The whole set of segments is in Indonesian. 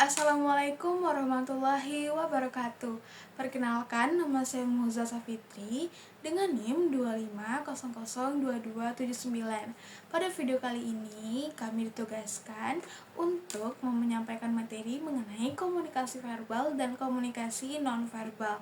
Assalamualaikum warahmatullahi wabarakatuh. Perkenalkan, nama saya Muza Safitri dengan NIM 250002279. Pada video kali ini, kami ditugaskan untuk menyampaikan materi mengenai komunikasi verbal dan komunikasi nonverbal.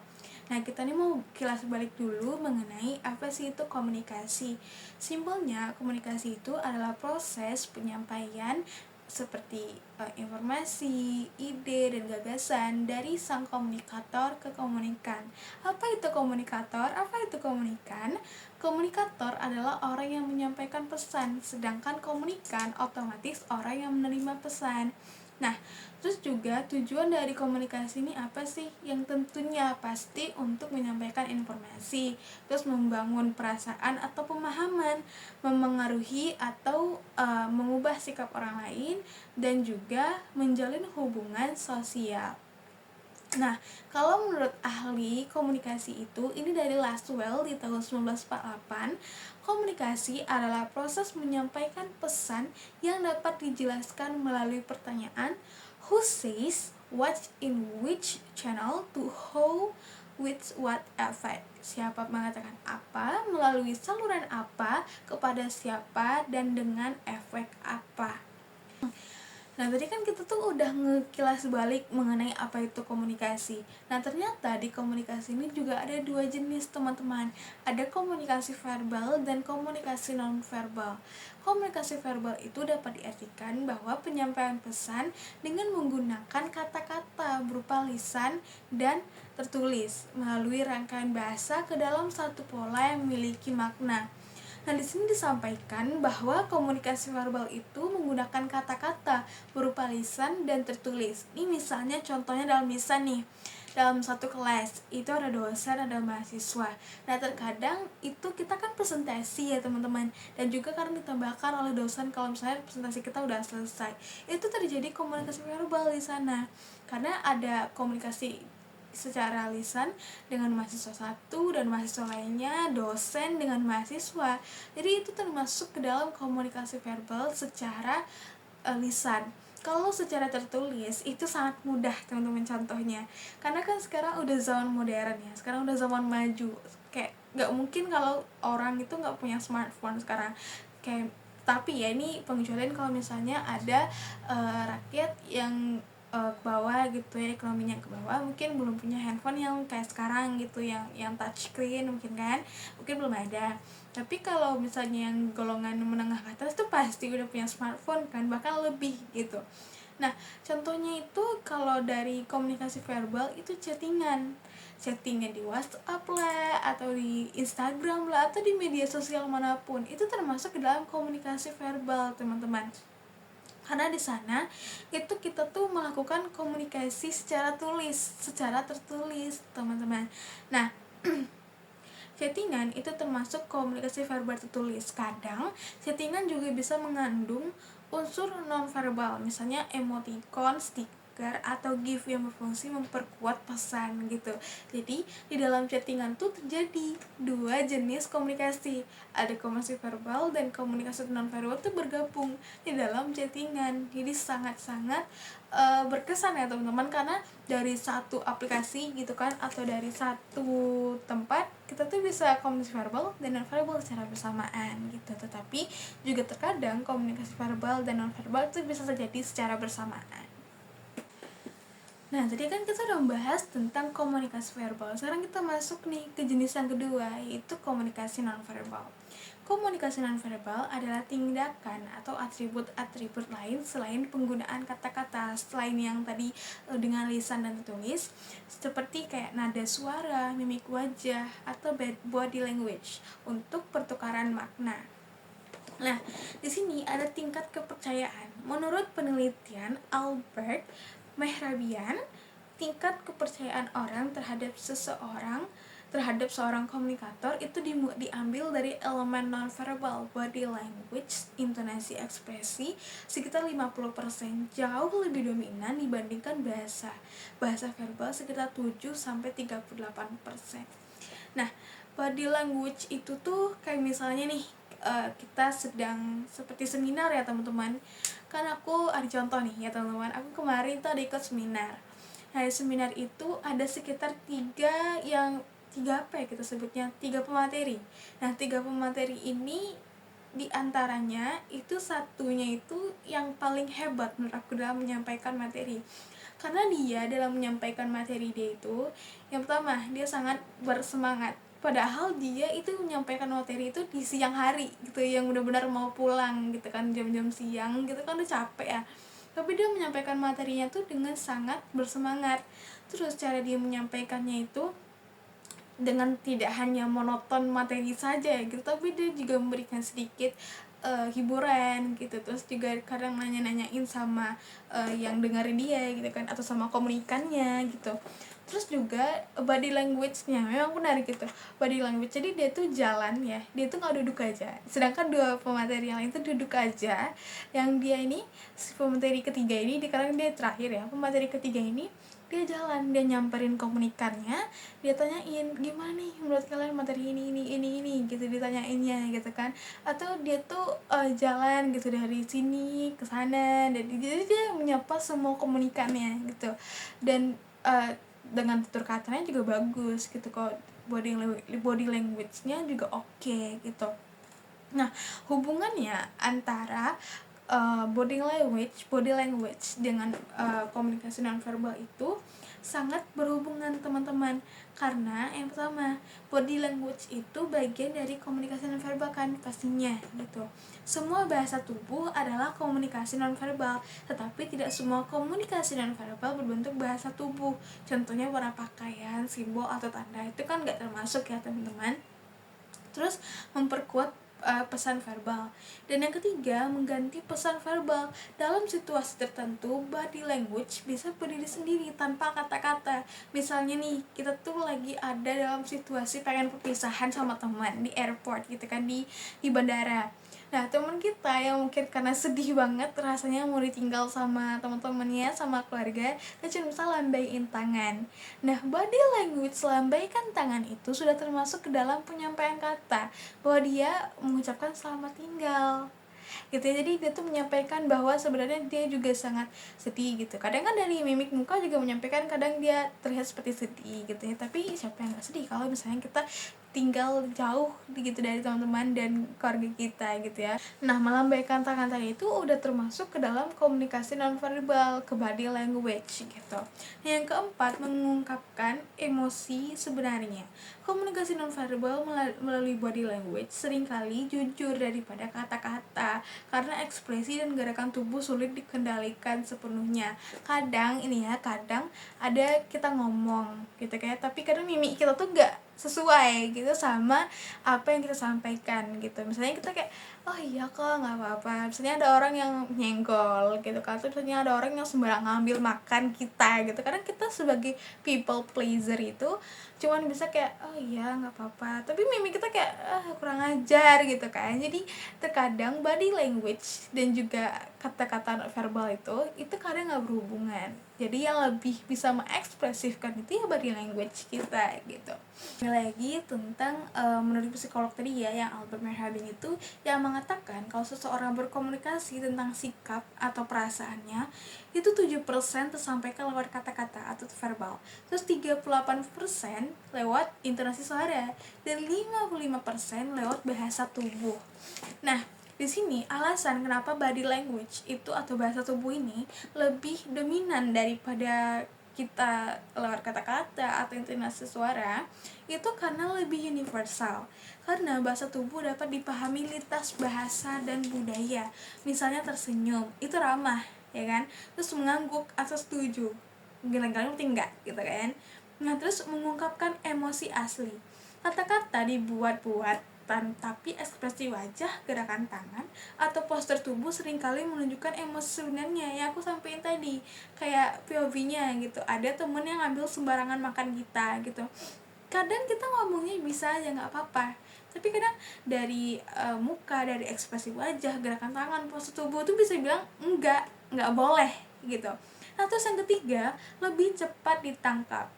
Nah, kita nih mau kilas balik dulu mengenai apa sih itu komunikasi. Simpelnya, komunikasi itu adalah proses penyampaian seperti informasi, ide, dan gagasan dari sang komunikator ke komunikan. Apa itu komunikator? Apa itu komunikan? Komunikator adalah orang yang menyampaikan pesan, sedangkan komunikan otomatis orang yang menerima pesan. Nah, terus juga tujuan dari komunikasi ini apa sih? Yang tentunya pasti untuk menyampaikan informasi, terus membangun perasaan atau pemahaman, memengaruhi atau mengubah sikap orang lain, dan juga menjalin hubungan sosial. Nah, kalau menurut ahli komunikasi itu, ini dari Laswell di tahun 1948, komunikasi adalah proses menyampaikan pesan yang dapat dijelaskan melalui pertanyaan who says what in which channel to how with what effect. Siapa mengatakan apa, melalui saluran apa, kepada siapa, dan dengan efek apa. Nah, tadi kan kita tuh udah ngekilas balik mengenai apa itu komunikasi. Nah, ternyata di komunikasi ini juga ada dua jenis, teman-teman. Ada komunikasi verbal dan komunikasi non-verbal. Komunikasi verbal itu dapat diartikan bahwa penyampaian pesan dengan menggunakan kata-kata berupa lisan dan tertulis melalui rangkaian bahasa ke dalam satu pola yang memiliki makna. Nah, di sini disampaikan bahwa komunikasi verbal itu menggunakan kata-kata berupa lisan dan tertulis. Ini misalnya contohnya dalam lisan nih. Dalam satu kelas itu ada dosen, ada mahasiswa. Nah, terkadang itu kita kan presentasi ya, teman-teman. Dan juga karena ditambahkan oleh dosen kalau misalnya presentasi kita udah selesai. Itu terjadi komunikasi verbal di sana. Karena ada komunikasi secara lisan dengan mahasiswa satu dan mahasiswa lainnya, dosen dengan mahasiswa. Jadi itu termasuk ke dalam komunikasi verbal secara lisan. Kalau secara tertulis itu sangat mudah, teman-teman, contohnya. Karena kan sekarang udah zaman modern ya, sekarang udah zaman maju. Kayak nggak mungkin kalau orang itu nggak punya smartphone sekarang. Kayak tapi ya ini pengecualian kalau misalnya ada rakyat yang ke bawah gitu ya, ekonominya ke bawah, mungkin belum punya handphone yang kayak sekarang gitu, yang touchscreen mungkin kan, mungkin belum ada. Tapi kalau misalnya yang golongan menengah ke atas tuh pasti udah punya smartphone kan, bahkan lebih gitu. Nah, contohnya itu kalau dari komunikasi verbal itu chattingnya di WhatsApp lah, atau di Instagram lah, atau di media sosial manapun, itu termasuk ke dalam komunikasi verbal, teman-teman. Karena di sana itu kita tuh melakukan komunikasi secara tertulis, teman-teman. Nah, chattingan itu termasuk komunikasi verbal tertulis. Kadang chattingan juga bisa mengandung unsur nonverbal, misalnya emoticon, stiker, atau GIF yang berfungsi memperkuat pesan gitu. Jadi di dalam chattingan tuh terjadi dua jenis komunikasi. Ada komunikasi verbal dan komunikasi nonverbal tuh bergabung di dalam chattingan. Jadi sangat-sangat berkesan ya, teman-teman, karena dari satu aplikasi gitu kan, atau dari satu tempat kita tuh bisa komunikasi verbal dan nonverbal secara bersamaan gitu. Tetapi juga terkadang komunikasi verbal dan nonverbal itu bisa terjadi secara bersamaan. Nah, tadi kan kita udah membahas tentang komunikasi verbal. Sekarang kita masuk nih ke jenis yang kedua, yaitu komunikasi nonverbal. Komunikasi nonverbal adalah tindakan atau atribut-atribut lain selain penggunaan kata-kata, selain yang tadi dengan lisan dan tertulis, seperti kayak nada suara, mimik wajah, atau body language untuk pertukaran makna. Nah, di sini ada tingkat kepercayaan. Menurut penelitian Albert Mehrabian, tingkat kepercayaan orang terhadap seseorang terhadap seorang komunikator itu diambil dari elemen nonverbal, body language, intonasi, ekspresi sekitar 50%, jauh lebih dominan dibandingkan bahasa verbal sekitar 7-38%. Nah, body language itu tuh kayak misalnya nih, kita sedang seperti seminar ya teman-teman. Kan aku ada contoh nih ya teman-teman, aku kemarin tuh ada ikut seminar. Nah, di seminar itu ada sekitar tiga apa ya kita sebutnya, 3 pemateri. Nah, 3 pemateri ini diantaranya itu satunya itu yang paling hebat menurut aku dalam menyampaikan materi, karena dia dalam menyampaikan materi dia itu, yang pertama dia sangat bersemangat, padahal dia itu menyampaikan materi itu di siang hari gitu, yang benar-benar mau pulang gitu kan, jam-jam siang gitu kan, udah capek ya, tapi dia menyampaikan materinya tuh dengan sangat bersemangat. Terus cara dia menyampaikannya itu dengan tidak hanya monoton materi saja gitu, tapi dia juga memberikan sedikit hiburan gitu. Terus juga kadang nanya-nanyain sama yang dengerin dia gitu kan, atau sama komunikannya gitu. Terus juga body language-nya memang menarik gitu, body language. Jadi dia tuh jalan ya, dia tuh nggak duduk aja, sedangkan 2 pemateri yang lain tuh duduk aja. Yang dia ini, si pemateri ketiga ini, sekarang dia terakhir ya, pemateri ketiga ini dia jalan, dia nyamperin komunikannya, dia tanyain gimana nih menurut kalian materi ini gitu, ditanyainnya gitu kan. Atau dia tuh jalan gitu dari sini ke sana, dan jadi dia menyapa semua komunikannya gitu. Dan dengan tutur katanya juga bagus gitu kok, body language-nya juga oke gitu. Nah, hubungannya antara body language dengan komunikasi nonverbal itu sangat berhubungan teman-teman, karena yang pertama, body language itu bagian dari komunikasi nonverbal kan pastinya gitu. Semua bahasa tubuh adalah komunikasi nonverbal, tetapi tidak semua komunikasi nonverbal berbentuk bahasa tubuh. Contohnya warna pakaian, simbol atau tanda itu kan nggak termasuk ya teman-teman. Terus memperkuat pesan verbal. Dan yang ketiga, mengganti pesan verbal. Dalam situasi tertentu, body language bisa berdiri sendiri tanpa kata-kata. Misalnya nih, kita tuh lagi ada dalam situasi pengen perpisahan sama teman di airport gitu kan, di bandara. Nah, teman kita yang mungkin karena sedih banget rasanya mau ditinggal sama teman-temannya, sama keluarga, dia cuma bisa lambaiin tangan. Nah, body language lambaikan tangan itu sudah termasuk ke dalam penyampaian kata, bahwa dia mengucapkan selamat tinggal gitu ya. Jadi dia tuh menyampaikan bahwa sebenarnya dia juga sangat sedih gitu. Kadang kan dari mimik muka juga menyampaikan, kadang dia terlihat seperti sedih gitu ya, tapi siapa yang gak sedih kalau misalnya kita tinggal jauh gitu dari teman-teman dan keluarga kita gitu ya. Nah, melambaikan tangan tadi itu udah termasuk ke dalam komunikasi nonverbal, ke body language gitu. Yang keempat, mengungkapkan emosi sebenarnya. Komunikasi nonverbal melalui body language seringkali jujur daripada kata-kata, karena ekspresi dan gerakan tubuh sulit dikendalikan sepenuhnya. Kadang ada kita ngomong gitu kayak, tapi kadang mimik kita tuh gak sesuai gitu sama apa yang kita sampaikan gitu. Misalnya kita kayak, oh iya kok nggak apa-apa, misalnya ada orang yang nyenggol gitu kan, terus misalnya ada orang yang sembarang ngambil makan kita gitu. Kadang kita sebagai people pleaser itu cuman bisa kayak, oh iya nggak apa-apa, tapi mimik kita kayak kurang ajar gitu kan. Jadi terkadang body language dan juga kata-kata verbal itu kadang nggak berhubungan. Jadi yang lebih bisa mengekspresifkan itu ya body language kita gitu. Ini lagi tentang menurut psikolog tadi ya, yang Albert Merharding itu yang mengatakan kalau seseorang berkomunikasi tentang sikap atau perasaannya itu 7% tersampaikan lewat kata-kata atau verbal, terus 38% lewat intonasi suara, dan 55% lewat bahasa tubuh. Nah, di sini alasan kenapa body language itu atau bahasa tubuh ini lebih dominan daripada kita lewat kata-kata atau intonasi suara itu karena lebih universal. Karena bahasa tubuh dapat dipahami lintas bahasa dan budaya. Misalnya tersenyum, itu ramah, ya kan? Terus mengangguk atau setuju, geleng-geleng penting enggak gitu kan. Nah, terus mengungkapkan emosi asli. Kata-kata dibuat-buat, tapi ekspresi wajah, gerakan tangan, atau postur tubuh seringkali menunjukkan emosi sebenarnya yang aku sampaikan tadi. Kayak POV-nya gitu, ada temen yang ngambil sembarangan makan kita gitu, kadang kita ngomongnya bisa aja nggak apa-apa, tapi kadang dari muka, dari ekspresi wajah, gerakan tangan, pose tubuh tuh bisa bilang nggak boleh gitu. Nah terus yang ketiga, lebih cepat ditangkap.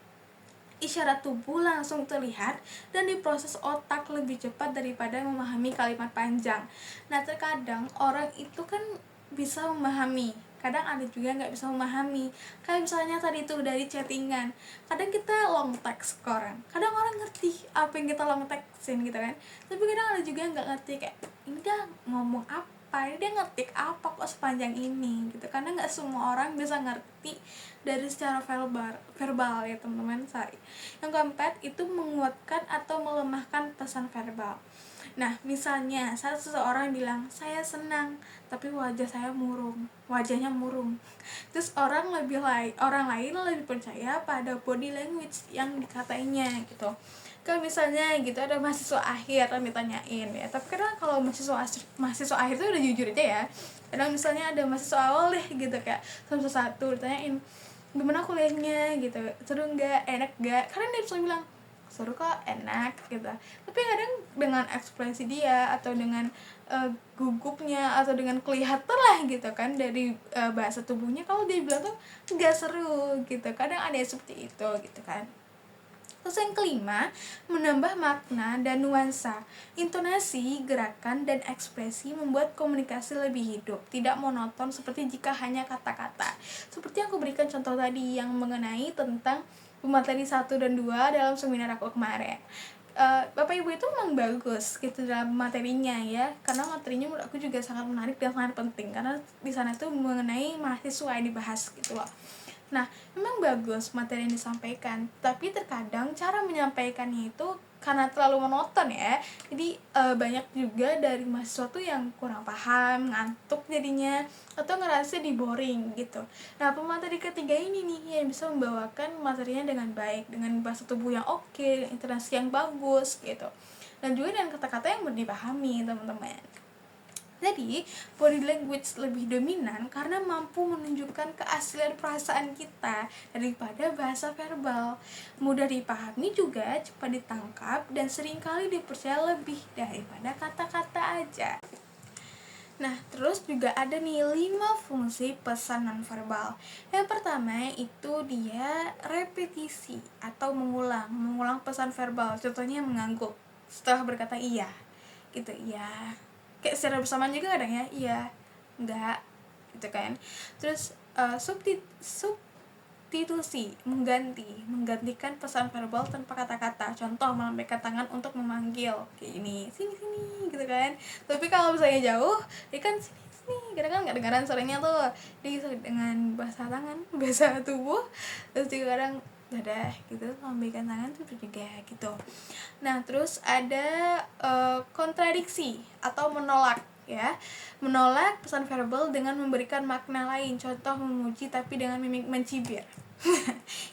Isyarat tubuh langsung terlihat dan diproses otak lebih cepat daripada memahami kalimat panjang. Nah terkadang orang itu kan bisa memahami, kadang ada juga nggak bisa memahami. Kayak misalnya tadi tuh dari chattingan, kadang kita long text ke orang, kadang orang ngerti apa yang kita long textin gitu kan, tapi kadang ada juga yang nggak ngerti, kayak ini dia ngomong apa, ini dia ngetik apa kok sepanjang ini gitu. Karena nggak semua orang bisa ngerti dari secara verbal ya teman-teman. Yang keempat itu menguatkan atau melemahkan pesan verbal. Nah misalnya saat seseorang bilang saya senang tapi wajahnya murung, terus orang lain lebih percaya pada body language yang dikatainya gitu. Kalau misalnya gitu ada mahasiswa akhir yang ditanyain ya, tapi kadang kalau mahasiswa akhir itu udah jujur aja ya. Kadang misalnya ada mahasiswa awal deh gitu, kayak satu ditanyain gimana kuliahnya gitu, seru nggak, enak nggak, karena dia bisa bilang seru kok, enak gitu. Tapi kadang dengan ekspresi dia atau dengan gugupnya atau dengan kelihatan lah gitu kan dari bahasa tubuhnya, kalau dia bilang tuh nggak seru gitu. Kadang ada seperti itu gitu kan. Terus yang kelima, menambah makna dan nuansa. Intonasi, gerakan, dan ekspresi membuat komunikasi lebih hidup, tidak monoton seperti jika hanya kata-kata. Seperti yang aku berikan contoh tadi yang mengenai tentang pemateri 1 dan 2 dalam seminar aku kemarin. Bapak Ibu itu memang bagus gitu dalam materinya ya, karena materinya menurut aku juga sangat menarik dan sangat penting, karena di sana tuh mengenai mahasiswa yang dibahas gitu loh. Nah, memang bagus materi yang disampaikan, tapi terkadang cara menyampaikannya itu karena terlalu monoton ya. Jadi banyak juga dari mahasiswa tuh yang kurang paham, ngantuk jadinya, atau ngerasa di-boring gitu. Nah, pemateri ketiga ini nih yang bisa membawakan materinya dengan baik, dengan bahasa tubuh yang oke, intonasi yang bagus gitu. Dan juga dengan kata-kata yang mudah dipahami, teman-teman. Jadi, body language lebih dominan karena mampu menunjukkan keaslian perasaan kita daripada bahasa verbal. Mudah dipahami juga, cepat ditangkap, dan seringkali dipercaya lebih daripada kata-kata aja. Nah, terus juga ada nih 5 fungsi pesan nonverbal. Yang pertama itu dia repetisi atau mengulang pesan verbal. Contohnya mengangguk setelah berkata iya. Gitu, iya. Kayak secara bersamaan juga kadang ya, iya, enggak, gitu kan. Terus substitusi, menggantikan pesan verbal tanpa kata-kata. Contoh melambaikan tangan untuk memanggil, kayak ini, sini gitu kan. Tapi kalau misalnya jauh, dia kan sini, kadang kan nggak dengaran suaranya tuh. Dia dengan bahasa tangan, bahasa tubuh, terus juga kadang dadah gitu, lambaikan tangan tuh juga gitu. Nah terus ada kontradiksi atau menolak ya, menolak pesan verbal dengan memberikan makna lain. Contoh memuji tapi dengan mimik mencibir.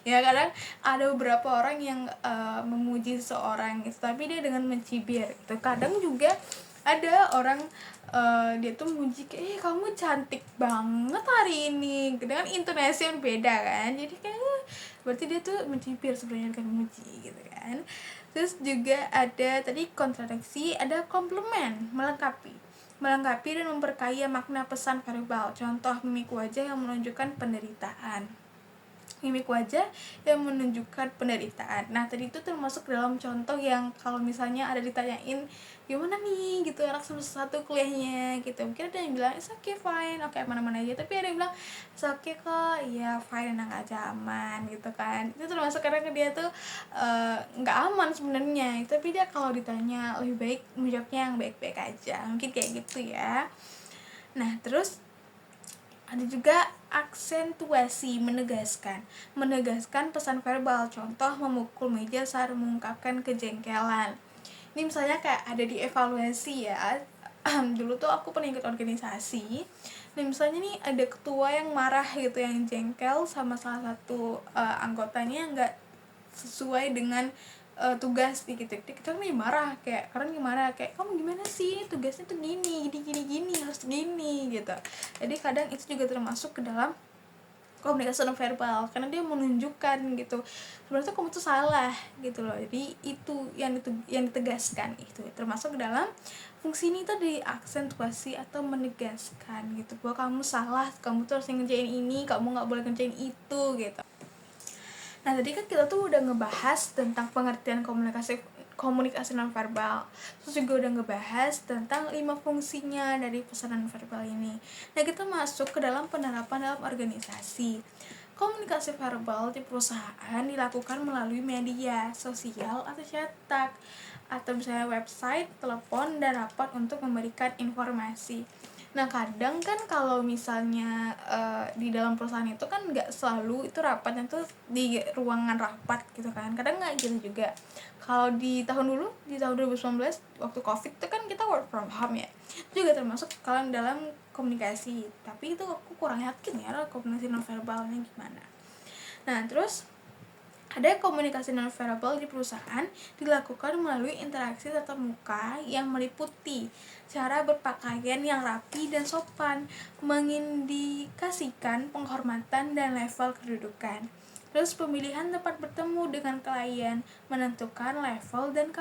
Ya kadang ada beberapa orang yang memuji seseorang gitu, tapi dia dengan mencibir gitu. Kadang juga ada orang dia tuh muji kayak kamu cantik banget hari ini dengan intonasi yang beda kan, jadi kayak berarti dia tuh mencibir sebenarnya kan memuji gitu kan. Terus juga ada tadi kontradiksi, ada komplement, melengkapi dan memperkaya makna pesan verbal. Contoh mimik wajah yang menunjukkan penderitaan, Nah tadi itu termasuk dalam contoh yang kalau misalnya ada ditanyain gimana nih gitu anak semester 1 kuliahnya gitu, mungkin ada yang bilang it's okay fine, oke mana-mana aja. Tapi ada yang bilang it's okay kok, iya fine, enak aja, aman gitu kan. Itu termasuk karena dia tuh nggak aman sebenarnya, tapi dia kalau ditanya lebih baik menjawabnya yang baik-baik aja, mungkin kayak gitu ya. Nah terus ada juga aksentuasi, menegaskan pesan verbal. Contoh memukul meja saat mengungkapkan kejengkelan. Ini misalnya kayak ada di evaluasi ya. Dulu tuh aku pernah ikut organisasi. Nah misalnya nih ada ketua yang marah gitu, yang jengkel sama salah satu anggotanya yang nggak sesuai dengan tugas gitu. Kita nih marah kayak, karena gimana, kayak kamu gimana sih, tugasnya tuh gini harus gini gitu. Jadi kadang itu juga termasuk ke dalam komunikasi nonverbal, karena dia menunjukkan gitu sebenarnya kamu tuh salah gitu loh. Jadi itu yang ditegaskan, itu termasuk dalam fungsi ini tadi, aksentuasi atau menegaskan gitu bahwa kamu salah, kamu tuh harus ngerjain ini, kamu nggak boleh ngerjain itu gitu. Nah tadi kan kita tuh udah ngebahas tentang pengertian komunikasi nonverbal, terus juga udah ngebahas tentang 5 fungsinya dari pesan nonverbal ini. Nah kita masuk ke dalam penerapan dalam organisasi. Komunikasi verbal di perusahaan dilakukan melalui media sosial atau cetak, atau misalnya website, telepon, dan rapat untuk memberikan informasi. Nah kadang kan kalau misalnya di dalam perusahaan itu kan nggak selalu itu rapatnya tuh di ruangan rapat gitu kan, kadang nggak gitu juga. Kalau di tahun 2019 waktu covid itu kan kita work from home ya, itu juga termasuk kalau dalam komunikasi, tapi itu aku kurang yakin ya komunikasi nonverbalnya gimana. Nah terus ada komunikasi nonverbal di perusahaan dilakukan melalui interaksi tatap muka yang meliputi cara berpakaian yang rapi dan sopan, mengindikasikan penghormatan dan level kedudukan. Terus pemilihan tempat bertemu dengan klien, menentukan level dan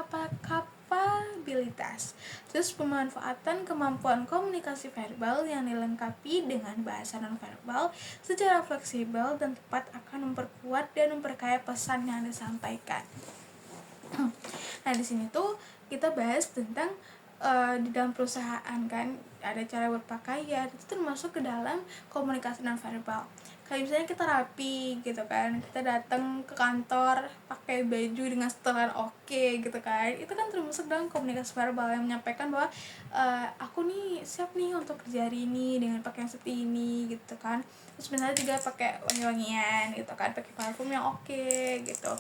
kapabilitas. Terus pemanfaatan kemampuan komunikasi verbal yang dilengkapi dengan bahasa nonverbal secara fleksibel dan tepat akan memperkuat dan memperkaya pesan yang disampaikan. Nah di sini tuh kita bahas tentang di dalam perusahaan kan ada cara berpakaian, itu termasuk ke dalam komunikasi nonverbal. Kayak misalnya kita rapi gitu kan, kita datang ke kantor pakai baju dengan setelan oke gitu kan, itu kan termasuk dalam komunikasi verbal yang menyampaikan bahwa aku nih siap nih untuk kerja hari ini dengan pakaian seperti ini gitu kan. Terus misalnya juga pakai wangi-wangian gitu kan, pakai parfum yang oke gitu.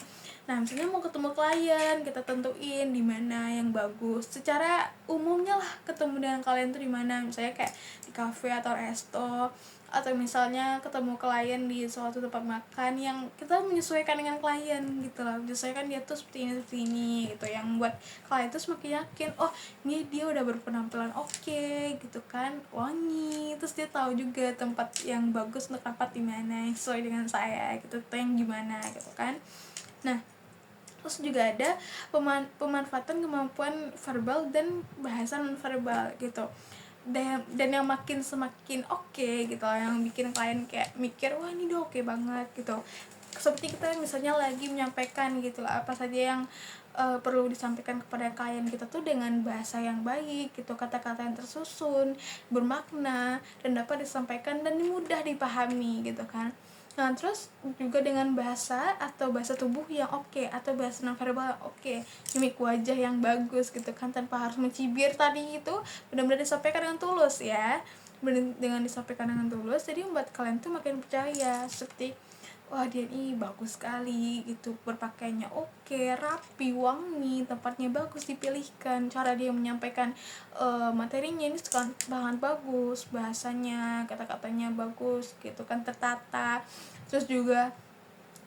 Nah misalnya mau ketemu klien, kita tentuin di mana yang bagus. Secara umumnya lah ketemu dengan klien tuh di mana, misalnya kayak di cafe atau resto, atau misalnya ketemu klien di suatu tempat makan yang kita menyesuaikan dengan klien gitu lah, menyesuaikan dia tuh seperti ini gitu, yang buat klien tuh semakin yakin, oh ini dia udah berpenampilan oke gitu kan, wangi, terus dia tahu juga tempat yang bagus untuk rapat di mana, sesuai dengan saya gitu, tuh yang gimana gitu kan. Nah terus juga ada pemanfaatan kemampuan verbal dan bahasa nonverbal gitu, dan yang semakin oke gitu, yang bikin klien kayak mikir wah ini udah oke banget gitu. Seperti kita misalnya lagi menyampaikan gitu apa saja yang perlu disampaikan kepada klien kita tuh dengan bahasa yang baik gitu, kata-kata yang tersusun, bermakna, dan dapat disampaikan dan mudah dipahami gitu kan. Nah terus juga dengan bahasa atau bahasa tubuh yang oke, atau bahasa nonverbal yang oke, mimik wajah yang bagus gitu kan, tanpa harus mencibir tadi, itu benar-benar disampaikan dengan tulus ya, dengan disampaikan dengan tulus, jadi membuat kalian tuh makin percaya, seperti wah dia ini bagus sekali gitu, berpakaiannya oke, rapi, wangi, tempatnya bagus dipilihkan, cara dia menyampaikan materinya ini sangat bagus, bahasanya, kata-katanya bagus gitu kan, tertata. Terus juga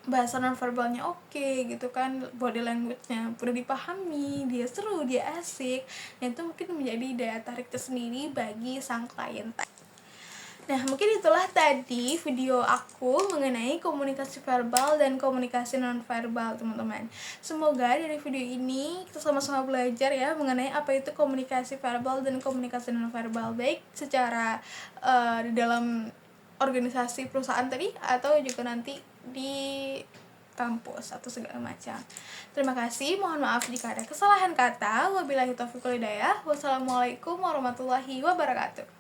bahasa nonverbalnya oke gitu kan, body language-nya udah dipahami, dia seru, dia asik, dan itu mungkin menjadi daya tarik tersendiri bagi sang klien. Nah, mungkin itulah tadi video aku mengenai komunikasi verbal dan komunikasi nonverbal, teman-teman. Semoga dari video ini kita sama-sama belajar ya mengenai apa itu komunikasi verbal dan komunikasi nonverbal, baik secara di dalam organisasi perusahaan tadi, atau juga nanti di kampus atau segala macam. Terima kasih, mohon maaf jika ada kesalahan kata. Wabillahi taufiq wal hidayah. Wassalamualaikum warahmatullahi wabarakatuh.